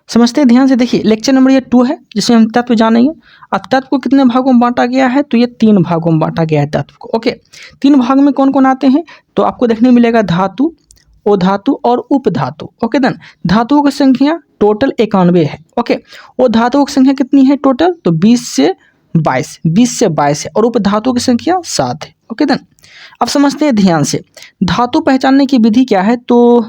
समझते हैं ध्यान से। देखिए लेक्चर नंबर ये 2 है जिसमें हम तत्व जानेंगे। अब तत्व को कितने भागों में बांटा गया है, तो ये 3 भागों में बांटा गया है तत्व को। ओके, 3 भाग में कौन कौन आते हैं, तो आपको देखने मिलेगा धातु, अधातु और उपधातु। ओके देन, धातुओं की संख्या टोटल 91 है। ओके, अधातुओं की संख्या कितनी है टोटल, तो 20 से 22 है, और उपधातुओं की संख्या 7 है। ओके देन, अब समझते हैं ध्यान से। धातु पहचानने की विधि क्या है, तो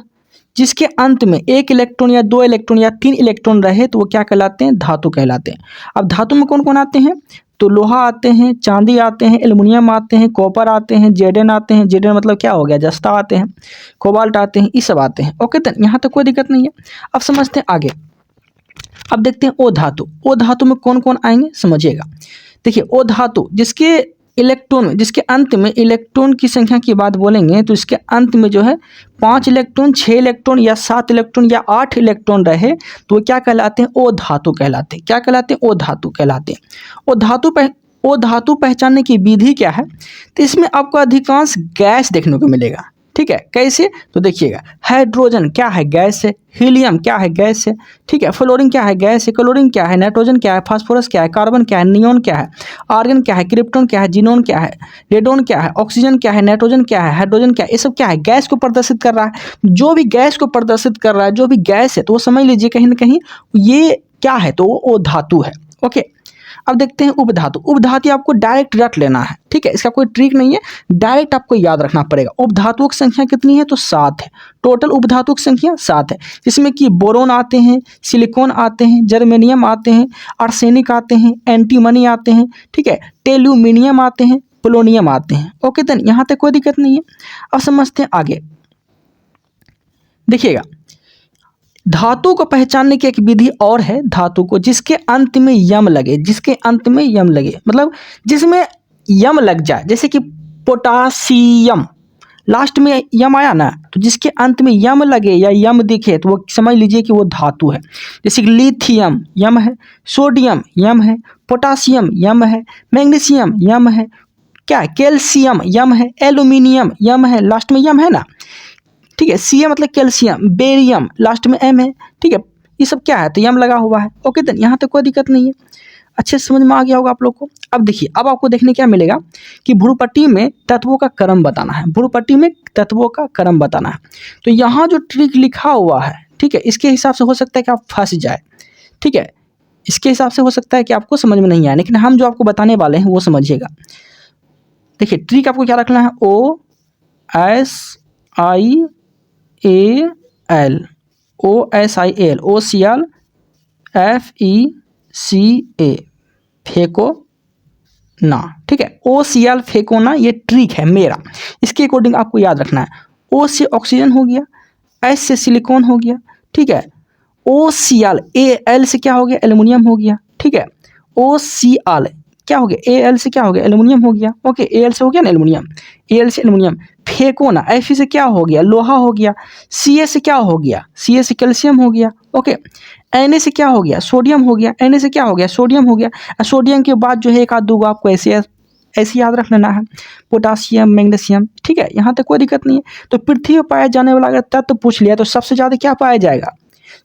जिसके अंत में 1 इलेक्ट्रॉन या 2 इलेक्ट्रॉन या 3 इलेक्ट्रॉन रहे तो वो क्या कहलाते हैं, धातु कहलाते हैं। अब धातु में कौन कौन आते हैं, तो लोहा आते हैं, चांदी आते हैं, एल्युमिनियम आते हैं, कॉपर आते हैं, जेडन आते हैं, जेडन मतलब क्या हो गया, जस्ता आते हैं, कोबाल्ट आते हैं, ये सब आते हैं। ओके तो यहाँ तक कोई दिक्कत नहीं है। अब समझते हैं आगे। अब देखते हैं ओ धातु। ओ धातु में कौन कौन आएंगे समझिएगा। देखिए ओ धातु जिसके इलेक्ट्रॉन में, जिसके अंत में इलेक्ट्रॉन की संख्या की बात बोलेंगे तो इसके अंत में जो है 5 इलेक्ट्रॉन, 6 इलेक्ट्रॉन या 7 इलेक्ट्रॉन या 8 इलेक्ट्रॉन रहे तो वो क्या कहलाते हैं, ओ धातु कहलाते हैं। क्या कहलाते हैं, ओ धातु कहलाते हैं। ओ धातु पहचानने की विधि क्या है, तो इसमें आपको अधिकांश गैस देखने को मिलेगा। ठीक है, कैसे, तो देखिएगा, हाइड्रोजन क्या है, गैस है। हीलियम क्या है, गैस है। ठीक है, फ्लोरीन क्या है, गैस है। क्लोरीन क्या है, नाइट्रोजन क्या है, फास्फोरस क्या है, कार्बन क्या है, नियोन क्या है, आर्गन क्या है, क्रिप्टॉन क्या है, जिनोन क्या है, रेडोन क्या है, ऑक्सीजन क्या है, नाइट्रोजन क्या है, हाइड्रोजन क्या है, ये सब क्या है, गैस को प्रदर्शित कर रहा है। जो भी गैस को प्रदर्शित कर रहा है, जो भी गैस है, तो वो समझ लीजिए कहीं ना कहीं ये क्या है, तो वो धातु है। ओके, अब देखते हैं उपधातु। उपधातु आपको डायरेक्ट रट लेना है। ठीक है, इसका कोई ट्रिक नहीं है, डायरेक्ट आपको याद रखना पड़ेगा। उपधातुओं की संख्या कितनी है, तो 7 है। टोटल उपधातुओं की संख्या 7 है, जिसमें कि बोरोन आते हैं, सिलिकॉन आते हैं, जर्मेनियम आते हैं, आर्सेनिक आते हैं, एंटीमनी आते हैं। ठीक है, टेल्यूमिनियम आते हैं, पोलोनियम आते हैं। ओके देन, यहाँ तक कोई दिक्कत नहीं है। अब समझते हैं आगे। देखिएगा, धातु को पहचानने की एक विधि और है। धातु को जिसके अंत में यम लगे, जिसके अंत में यम लगे मतलब जिसमें यम लग जाए, जैसे कि पोटासियम, लास्ट में यम आया ना, तो जिसके अंत में यम लगे या यम दिखे तो वो समझ लीजिए कि वो धातु है। जैसे कि लिथियम यम है, सोडियम यम है, पोटासियम यम है, मैग्नीशियम यम है, क्या कैल्शियम यम है, एल्यूमिनियम यम है, लास्ट में यम है ना। ठीक है, सी मतलब कैल्शियम, बेरियम लास्ट में एम है। ठीक है, ये सब क्या है, तो यम लगा हुआ है। ओके देन, यहाँ तक कोई दिक्कत नहीं है, अच्छे से समझ में आ गया होगा आप लोग को। अब देखिए, अब आपको देखने क्या मिलेगा कि भ्रुपट्टी में तत्वों का क्रम बताना है। भ्रुपट्टी में तत्वों का क्रम बताना है, तो यहाँ जो ट्रिक लिखा हुआ है, ठीक है, इसके हिसाब से हो सकता है कि आप फंस जाए। ठीक है, इसके हिसाब से हो सकता है कि आपको समझ में नहीं आए, लेकिन हम जो आपको बताने वाले हैं वो समझिएगा। देखिए ट्रिक आपको क्या रखना है, OSIAL, OSIAL, OCl FECA, phaco ना। ठीक है, OCl फेकोना, ये ट्रिक है मेरा, इसके अकॉर्डिंग आपको याद रखना है। O से ऑक्सीजन हो गया, S से सिलिकॉन हो गया। ठीक है, OCl, AL से क्या हो गया, एल्युमिनियम हो गया। ठीक है, OCl क्या हो गया, AL से क्या हो गया, एल्युमिनियम हो गया। ओके, AL से हो गया ना एल्युमिनियम, AL से एल्युमिनियम। फेको ना, Fe से क्या हो गया, लोहा हो गया। Ca से क्या हो गया, Ca से कैल्शियम हो गया। ओके, Na से क्या हो गया, सोडियम हो गया। Na से क्या हो गया, सोडियम हो गया। सोडियम के बाद जो है एक आध दो आपको ऐसे याद रख लेना है, पोटासियम, मैग्नीशियम। ठीक है, यहाँ तक कोई दिक्कत नहीं है। तो पृथ्वी पर पाया जाने वाला अगर तत्व पूछ लिया तो सबसे ज़्यादा क्या पाया जाएगा,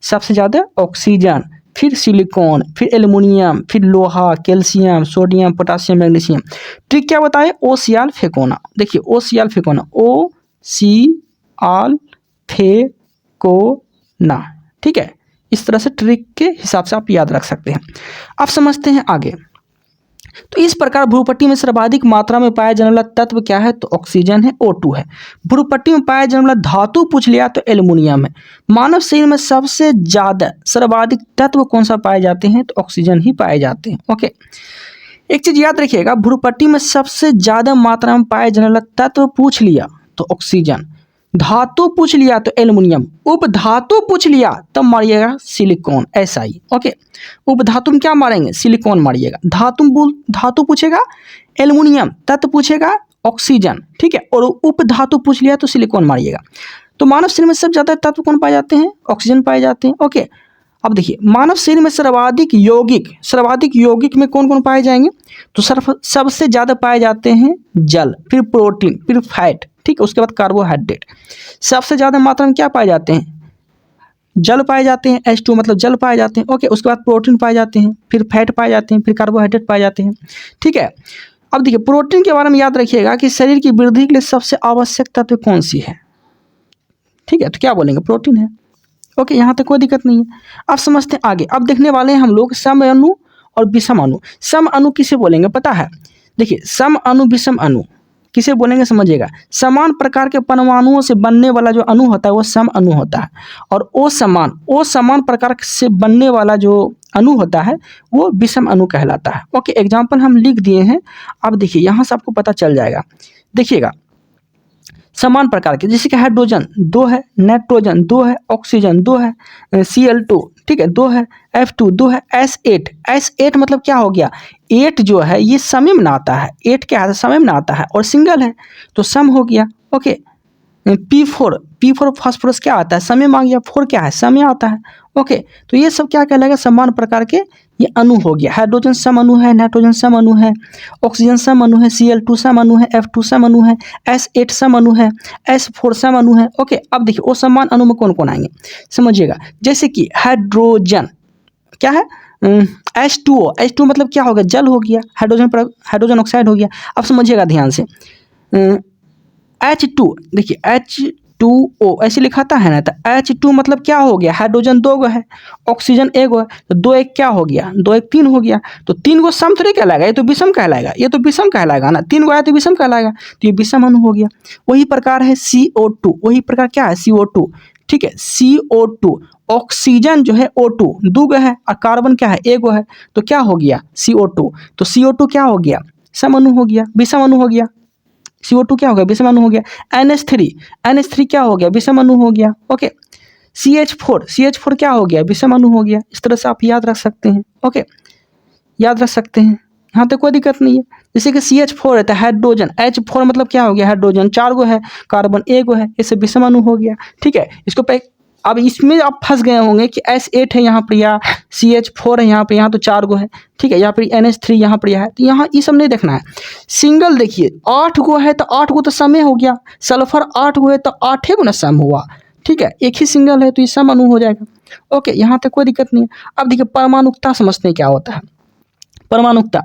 सबसे ज़्यादा ऑक्सीजन, फिर सिलिकॉन, फिर एल्युमिनियम, फिर लोहा, calcium, sodium, potassium, magnesium. Trick क्या बताए, OCl फेकोना। देखिए OCl फेकोना, OCl फेकोना। ठीक है, इस तरह से ट्रिक के हिसाब से आप याद रख सकते हैं। अब समझते हैं आगे। तो इस प्रकार भ्रुपट्टी में सर्वाधिक मात्रा में पाया जाने वाला तत्व क्या है, तो ऑक्सीजन है, O2 है। भ्रुपट्टी में पाया जाने वाला धातु पूछ लिया तो एल्युमिनियम है। मानव शरीर में सबसे ज्यादा सर्वाधिक तत्व कौन सा पाए जाते हैं, तो ऑक्सीजन ही पाए जाते हैं। ओके, एक चीज याद रखिएगा, भ्रुपट्टी में सबसे ज्यादा मात्रा में पाया जाने वाला तत्व पूछ लिया तो ऑक्सीजन, धातु पूछ लिया तो एल्युमिनियम, उपधातु पूछ लिया तब मारिएगा सिलिकॉन, SI। ओके, उपधातु में क्या मारेंगे, सिलिकॉन मारिएगा। धातु पूछेगा एल्युमिनियम, तत्व पूछेगा ऑक्सीजन। ठीक है, और उपधातु पूछ लिया तो सिलिकॉन मारिएगा। तो मानव शरीर में सबसे ज्यादा तत्व कौन पाए जाते हैं, ऑक्सीजन पाए जाते हैं। ओके, अब देखिए मानव शरीर में सर्वाधिक यौगिक में कौन कौन पाए जाएंगे, तो सबसे ज्यादा पाए जाते हैं जल, फिर प्रोटीन, फिर फैट। ठीक है, उसके बाद कार्बोहाइड्रेट। सबसे ज्यादा मात्रा में क्या पाए जाते हैं, जल पाए जाते हैं, H2 मतलब जल पाए जाते हैं। ओके, उसके बाद प्रोटीन पाए जाते हैं, फिर फैट पाए जाते हैं, फिर कार्बोहाइड्रेट पाए जाते हैं। ठीक है, अब देखिए प्रोटीन के बारे में याद रखिएगा कि शरीर की वृद्धि के लिए सबसे आवश्यक तत्व कौन सी है। ठीक है, तो क्या बोलेंगे, प्रोटीन है। ओके, यहाँ तक कोई दिक्कत नहीं है। अब समझते हैं आगे। अब देखने वाले हैं हम लोग सम अणु और विषम अणु। सम अणु किसे बोलेंगे पता है? देखिए सम अणु विषम अणु किसे बोलेंगे समझिएगा। समान प्रकार के परमाणुओं से बनने वाला जो अणु होता है वो सम अणु होता है, और ओ समान प्रकार से बनने वाला जो अणु होता है वो विषम अणु कहलाता है। ओके, एग्जाम्पल हम लिख दिए हैं। अब देखिए यहाँ से आपको पता चल जाएगा। देखिएगा समान प्रकार के, जैसे कि हाइड्रोजन 2 है, नाइट्रोजन 2 है, ऑक्सीजन 2 है, Cl2 ठीक है 2 है, F2 2 है, S8 मतलब क्या हो गया, 8 जो है ये समय में आता है। 8 क्या है, समय में आता है और सिंगल है तो सम हो गया। ओके, P4 फास्फोरस क्या आता है, समय में आ गया। 4 क्या है, समय आता है। ओके, तो ये सब क्या कहलाएगा, समान प्रकार के ये अणु हो गया। हाइड्रोजन सम अणु है, नाइट्रोजन सम अणु है, ऑक्सीजन सम अणु है, Cl2 सम अणु है, F2 सम अणु है, S8 सम अणु है, S4 सम अणु है। ओके, अब देखिए वो समान अणु में कौन कौन आएंगे समझिएगा। जैसे कि हाइड्रोजन क्या है, H2O मतलब क्या हो गया, जल हो गया, हाइड्रोजन ऑक्साइड हो गया। अब समझिएगा ध्यान से, H2 देखिए H2O ऐसे लिखाता है ना, तो H2 मतलब क्या हो गया, हाइड्रोजन 2 गो है, ऑक्सीजन 1 गो है, तो 2 1 क्या हो गया, 2 1 3 हो गया। तो 3 गो सम थोड़ी कहलाएगा, ये तो विषम कहलाएगा, ये तो विषम कहलाएगा ना, 3 गो आया तो विषम कहलाएगा, तो ये विषम अणु हो गया। वही प्रकार है CO2, वही प्रकार क्या है CO2। ठीक है, CO2 ऑक्सीजन जो है O2 2 गो है, और कार्बन क्या है 1 गो है, तो क्या हो गया CO2। तो CO2 क्या हो गया, सम अणु हो गया, विषम अणु हो गया। CO2 क्या हो गया, विषम अणु हो गया। NH3 क्या हो गया, विषम अणु हो गया। ओके, CH4 क्या हो गया, विषम अणु हो गया। इस तरह से आप याद रख सकते हैं। ओके, याद रख सकते हैं, यहाँ तक कोई दिक्कत नहीं है। जैसे कि CH4 है तो हाइड्रोजन, H4 मतलब क्या हो गया, हाइड्रोजन 4 गो है, कार्बन 1 गो है, इससे विषम अणु हो गया। ठीक है, इसको पे अब इसमें आप फंस गए होंगे कि S8 है यहाँ पर, या CH4 है यहाँ पे, यहाँ तो 4 गो है। ठीक है, यहाँ पर NH3 यहाँ पर है, तो यहाँ ये सब नहीं देखना है। सिंगल देखिए 8 गो है तो 8 गो तो सम हो गया, सल्फर 8 गो है तो 8 गो ना सम हुआ। ठीक है, एक ही सिंगल है तो ये सम अणु हो जाएगा। ओके, यहाँ तक कोई दिक्कत नहीं है। अब देखिए परमाणुकता समझते हैं क्या होता है। परमाणुकता,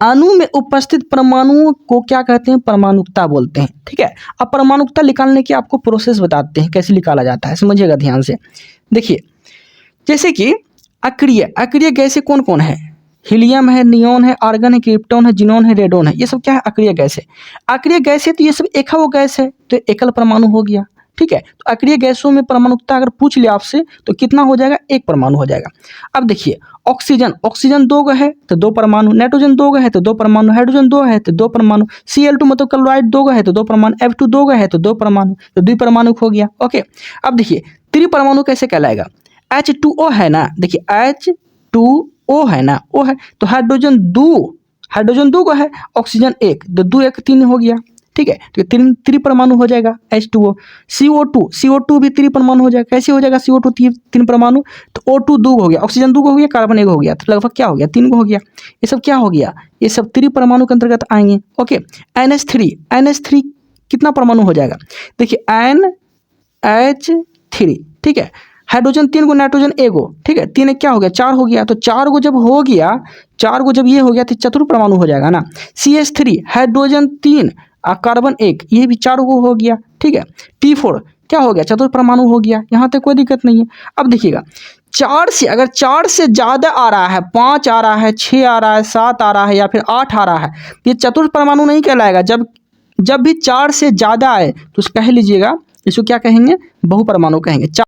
अणु में उपस्थित परमाणुओं को क्या कहते हैं, परमाणुकता बोलते हैं। ठीक है, अब परमाणुकता निकालने की आपको प्रोसेस बताते हैं कैसे निकाला जाता है, समझिएगा ध्यान से। देखिए जैसे कि अक्रिय गैसें कौन कौन है, हीलियम है, नियोन है, आर्गन है, क्रिप्टॉन है, जिनोन है, रेडोन है, ये सब क्या है, अक्रिय गैस है। अक्रिय गैस है तो ये सब एकल गैस है, तो एकल परमाणु हो गया। ठीक है, तो अक्रिय गैसों में परमाणुकता अगर पूछ लिया आपसे तो कितना हो जाएगा, 1 परमाणु हो जाएगा। अब देखिए ऑक्सीजन 2 गो है तो 2 परमाणु, नाइट्रोजन 2 गो है तो 2 परमाणु, हाइड्रोजन 2 है तो 2 परमाणु, Cl2 मतलब क्लोराइड 2 गो है तो 2 परमाणु, F2 2 गो है तो 2 परमाणु, तो 2 परमाणु हो गया। ओके, अब देखिए त्रिपरमाणु कैसे कहलाएगा, H2O है ना, देखिए H2O है ना, O है तो हाइड्रोजन 2 गो है, ऑक्सीजन 1 तो 2 1 3 हो गया। ठीक है, तो त्रिपरमाणु हो जाएगा H2O। CO2 भी त्रिपरमाणु हो जाएगा। कैसे हो जाएगा, CO2 तीन परमाणु, तो O2 2 हो गया, ऑक्सीजन 2 हो गया, कार्बन 1 हो गया, तो लगभग क्या हो गया, 3 हो गया। ये सब क्या हो गया, ये सब त्रिपरमाणु के अंतर्गत आएंगे। ओके, NH3 कितना परमाणु हो जाएगा, देखिए NH3 ठीक है, हाइड्रोजन 3 गो, नाइट्रोजन 1 गो। ठीक है, 3 क्या हो गया, 4 हो गया, तो 4 गो जब हो गया, 4 गो जब ये हो गया तो चतुर्थ परमाणु हो जाएगा ना। CH3 हाइड्रोजन 3 कार्बन 1, ये भी 4 गो हो गया। ठीक है, P4 क्या हो गया, चतुर्थ परमाणु हो गया। यहाँ तक कोई दिक्कत नहीं है। अब देखिएगा 4 से अगर 4 से ज़्यादा आ रहा है, 5 आ रहा है, 6 आ रहा है, 7 आ रहा है या फिर 8 आ रहा है, ये चतुर्थ परमाणु नहीं कहलाएगा। जब भी 4 से ज़्यादा आए तो कह लीजिएगा इसको क्या कहेंगे, बहुपरमाणु कहेंगे।